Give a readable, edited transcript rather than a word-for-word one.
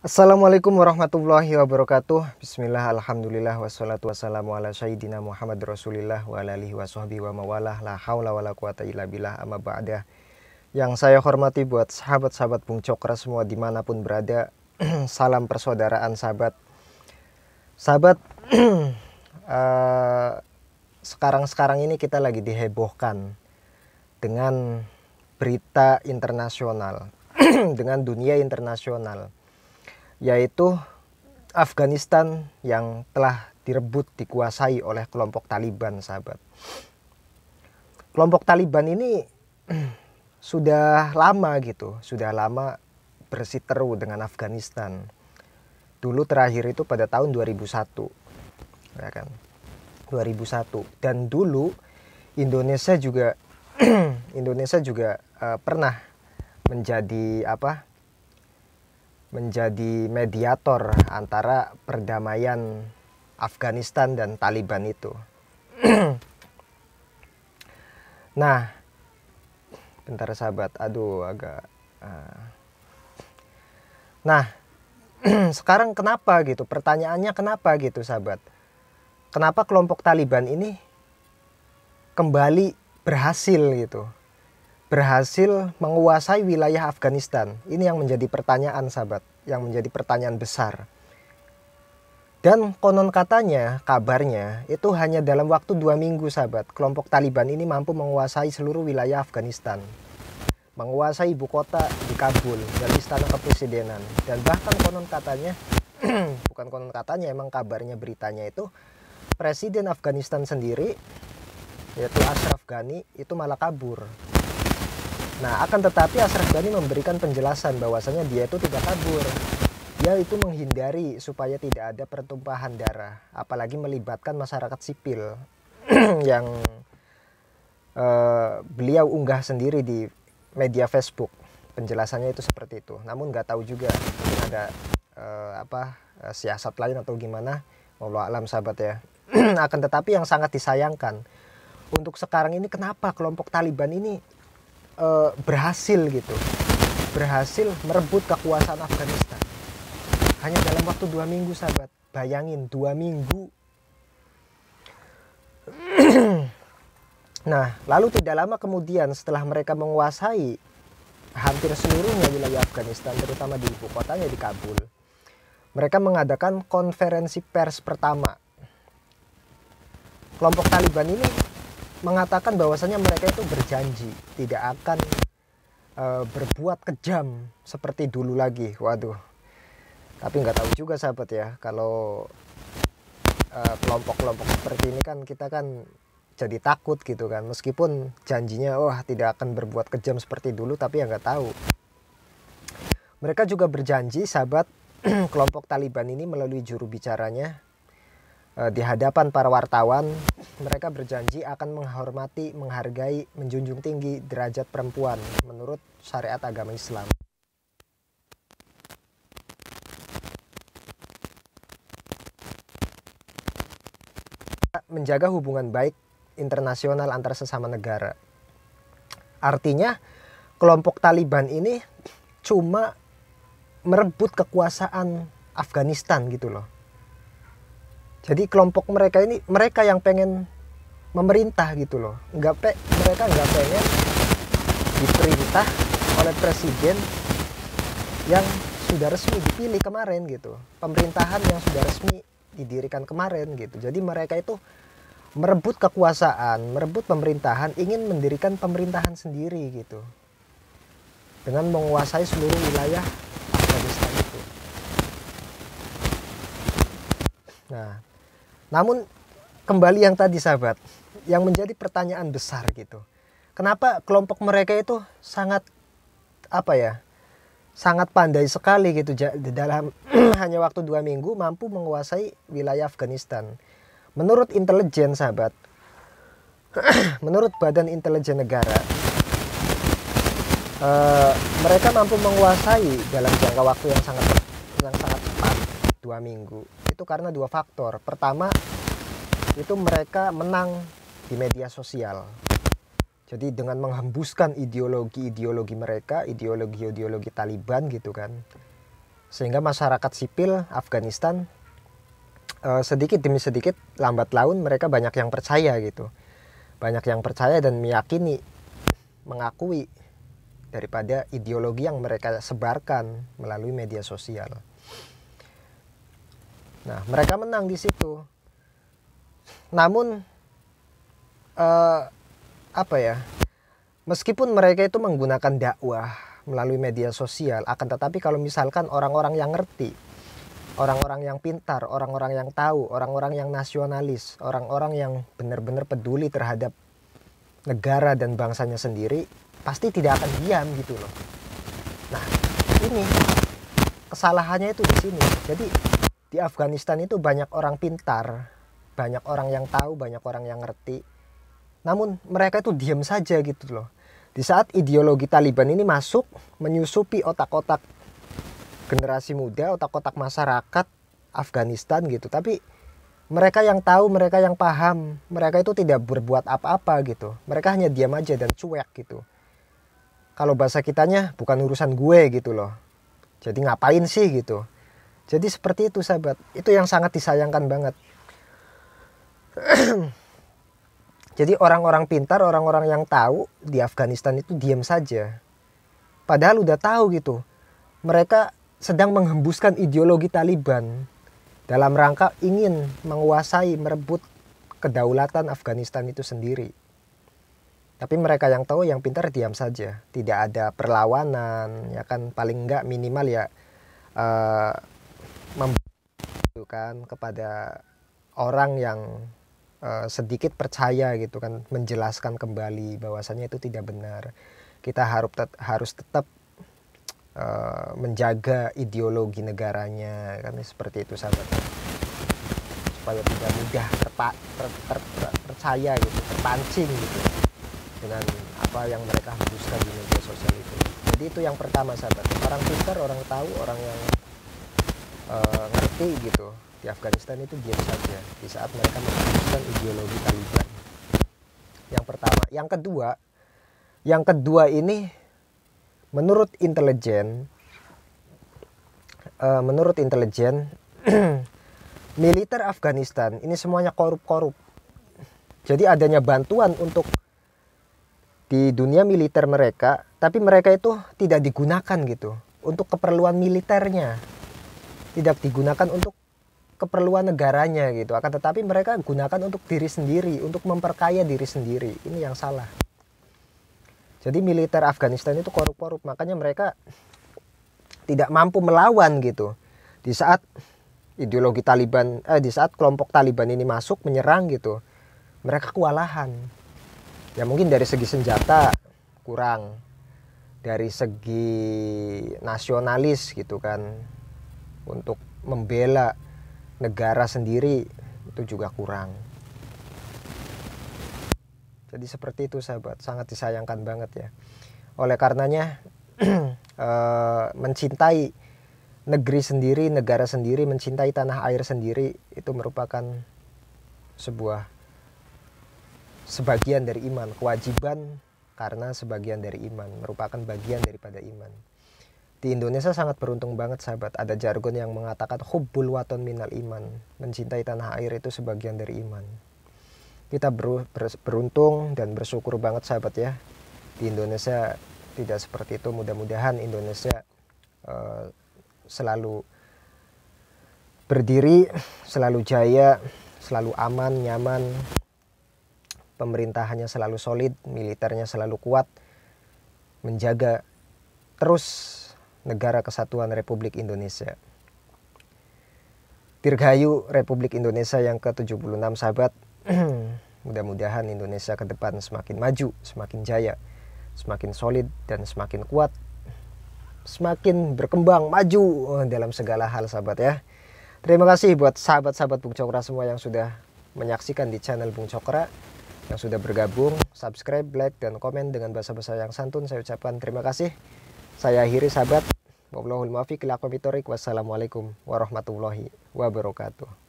Assalamualaikum warahmatullahi wabarakatuh. Bismillah, alhamdulillah, wassalatu wassalamu ala sayyidina Muhammad Rasulillah wa ala alihi wa sahbihi wa mawalah, la hawla wa la quwata illa billah, amma ba'dah. Yang saya hormati buat sahabat-sahabat Bung Cokra semua dimanapun berada. Salam persaudaraan sahabat. Sahabat, sekarang-sekarang ini kita lagi dihebohkan dengan berita internasional, dengan dunia internasional, yaitu Afghanistan yang telah direbut, dikuasai oleh kelompok Taliban, sahabat. Kelompok Taliban ini sudah lama bersiteru dengan Afghanistan. Dulu terakhir itu pada tahun 2001, ya kan? 2001. Dan dulu Indonesia juga pernah menjadi mediator antara perdamaian Afghanistan dan Taliban itu. Nah, bentar sahabat, Nah, sekarang kenapa gitu? Pertanyaannya kenapa gitu, sahabat? Kenapa kelompok Taliban ini kembali berhasil gitu? Berhasil menguasai wilayah Afghanistan. Ini yang menjadi pertanyaan, sahabat, yang menjadi pertanyaan besar. Dan konon katanya, kabarnya itu hanya dalam waktu 2 minggu, sahabat, kelompok Taliban ini mampu menguasai seluruh wilayah Afghanistan, menguasai ibu kota di Kabul dan istana kepresidenan. Dan bahkan konon katanya bukan konon katanya, emang kabarnya, beritanya itu presiden Afghanistan sendiri, yaitu Ashraf Ghani, itu malah kabur. Nah, akan tetapi Ashraf Ghani memberikan penjelasan bahwasanya dia itu tidak kabur. Dia itu menghindari supaya tidak ada pertumpahan darah, apalagi melibatkan masyarakat sipil yang beliau unggah sendiri di media Facebook. Penjelasannya itu seperti itu. Namun nggak tahu juga, mungkin ada siasat lain atau gimana. Wallahu alam, sahabat ya. Akan tetapi yang sangat disayangkan untuk sekarang ini, kenapa kelompok Taliban ini berhasil merebut kekuasaan Afghanistan hanya dalam waktu 2 minggu, sahabat. Bayangin, 2 minggu. Nah, lalu tidak lama kemudian setelah mereka menguasai hampir seluruhnya wilayah Afghanistan, terutama di ibu kotanya di Kabul, mereka mengadakan konferensi pers pertama. Kelompok Taliban ini mengatakan bahwasanya mereka itu berjanji tidak akan berbuat kejam seperti dulu lagi. Waduh. Tapi nggak tahu juga, sahabat ya, kalau kelompok-kelompok seperti ini kan kita kan jadi takut gitu kan. Meskipun janjinya tidak akan berbuat kejam seperti dulu, tapi ya nggak tahu. Mereka juga berjanji, sahabat, kelompok Taliban ini melalui juru bicaranya di hadapan para wartawan, mereka berjanji akan menghormati, menghargai, menjunjung tinggi derajat perempuan menurut syariat agama Islam. Menjaga hubungan baik internasional antar sesama negara. Artinya kelompok Taliban ini cuma merebut kekuasaan Afghanistan gitu loh. Jadi kelompok mereka ini, mereka yang pengen memerintah gitu loh. Mereka nggak pengen diperintah oleh presiden yang sudah resmi dipilih kemarin gitu. Pemerintahan yang sudah resmi didirikan kemarin gitu. Jadi mereka itu merebut kekuasaan, merebut pemerintahan, ingin mendirikan pemerintahan sendiri gitu, dengan menguasai seluruh wilayah Afghanistan itu. Nah, namun kembali yang tadi, sahabat, yang menjadi pertanyaan besar gitu, kenapa kelompok mereka itu sangat sangat pandai sekali gitu dalam hanya waktu 2 minggu mampu menguasai wilayah Afghanistan. Menurut intelijen, sahabat, menurut Badan Intelijen Negara, mereka mampu menguasai dalam jangka waktu yang sangat cepat, 2 minggu. Itu karena 2 faktor. Pertama, itu mereka menang di media sosial. Jadi dengan menghembuskan ideologi mereka, ideologi Taliban gitu kan, Sehingga masyarakat sipil Afghanistan sedikit demi sedikit, lambat laun mereka banyak yang percaya gitu. Banyak yang percaya dan meyakini, mengakui daripada ideologi yang mereka sebarkan melalui media sosial. Nah, mereka menang di situ. Namun meskipun mereka itu menggunakan dakwah melalui media sosial, akan tetapi kalau misalkan orang-orang yang ngerti, orang-orang yang pintar, orang-orang yang tahu, orang-orang yang nasionalis, orang-orang yang benar-benar peduli terhadap negara dan bangsanya sendiri, pasti tidak akan diam gitu loh. Nah, ini kesalahannya itu di sini. Jadi di Afghanistan itu banyak orang pintar, banyak orang yang tahu, banyak orang yang ngerti. Namun mereka itu diam saja gitu loh. Di saat ideologi Taliban ini masuk, menyusupi otak-otak generasi muda, otak-otak masyarakat Afghanistan gitu. Tapi mereka yang tahu, mereka yang paham, mereka itu tidak berbuat apa-apa gitu. Mereka hanya diam aja dan cuek gitu. Kalau bahasa kitanya, bukan urusan gue gitu loh. Jadi ngapain sih gitu. Jadi seperti itu sahabat. Itu yang sangat disayangkan banget. Jadi orang-orang pintar, orang-orang yang tahu di Afghanistan itu diam saja. Padahal udah tahu gitu. Mereka sedang menghembuskan ideologi Taliban dalam rangka ingin menguasai, merebut kedaulatan Afghanistan itu sendiri. Tapi mereka yang tahu, yang pintar diam saja. Tidak ada perlawanan, ya kan, paling enggak minimal ya membutuhkan kepada orang yang sedikit percaya gitu kan, menjelaskan kembali bahwasannya itu tidak benar. Kita harus tetap menjaga ideologi negaranya, kan seperti itu sahabat, supaya tidak mudah percaya gitu, terpancing gitu dengan apa yang mereka hembuskan di media sosial itu. Jadi itu yang pertama sahabat, orang pintar, orang tahu, orang yang ngerti gitu di Afghanistan itu diam saja di saat mereka menghembuskan ideologi Taliban. Yang pertama. Yang kedua ini menurut intelijen militer Afghanistan ini semuanya korup. Jadi adanya bantuan untuk di dunia militer mereka, tapi mereka itu tidak digunakan gitu untuk keperluan militernya, tidak digunakan untuk keperluan negaranya gitu. Akan tetapi mereka gunakan untuk diri sendiri, untuk memperkaya diri sendiri. Ini yang salah. Jadi militer Afghanistan itu korup, makanya mereka tidak mampu melawan gitu. Di saat ideologi Taliban, di saat kelompok Taliban ini masuk menyerang gitu, mereka kewalahan. Ya mungkin dari segi senjata kurang, dari segi nasionalis gitu kan, untuk membela negara sendiri itu juga kurang. Jadi seperti itu sahabat, sangat disayangkan banget ya. Oleh karenanya mencintai negeri sendiri, negara sendiri, mencintai tanah air sendiri itu merupakan sebagian dari iman, kewajiban karena sebagian dari iman, merupakan bagian daripada iman. Di Indonesia sangat beruntung banget sahabat, ada jargon yang mengatakan hubbul waton minal iman, mencintai tanah air itu sebagian dari iman. Kita beruntung dan bersyukur banget sahabat ya, di Indonesia tidak seperti itu. Mudah-mudahan Indonesia selalu berdiri, selalu jaya, selalu aman, nyaman, pemerintahannya selalu solid, militernya selalu kuat, menjaga terus negara kesatuan Republik Indonesia. Dirgahayu Republik Indonesia yang ke-76 sahabat. Mudah-mudahan Indonesia ke depan semakin maju, semakin jaya, semakin solid dan semakin kuat, semakin berkembang, maju dalam segala hal sahabat ya. Terima kasih buat sahabat-sahabat Bung Cokra semua yang sudah menyaksikan di channel Bung Cokra, yang sudah bergabung, subscribe, like, dan komen dengan bahasa-bahasa yang santun. Saya ucapkan terima kasih. Saya akhiri sahabat. Wassalamualaikum warahmatullahi wabarakatuh.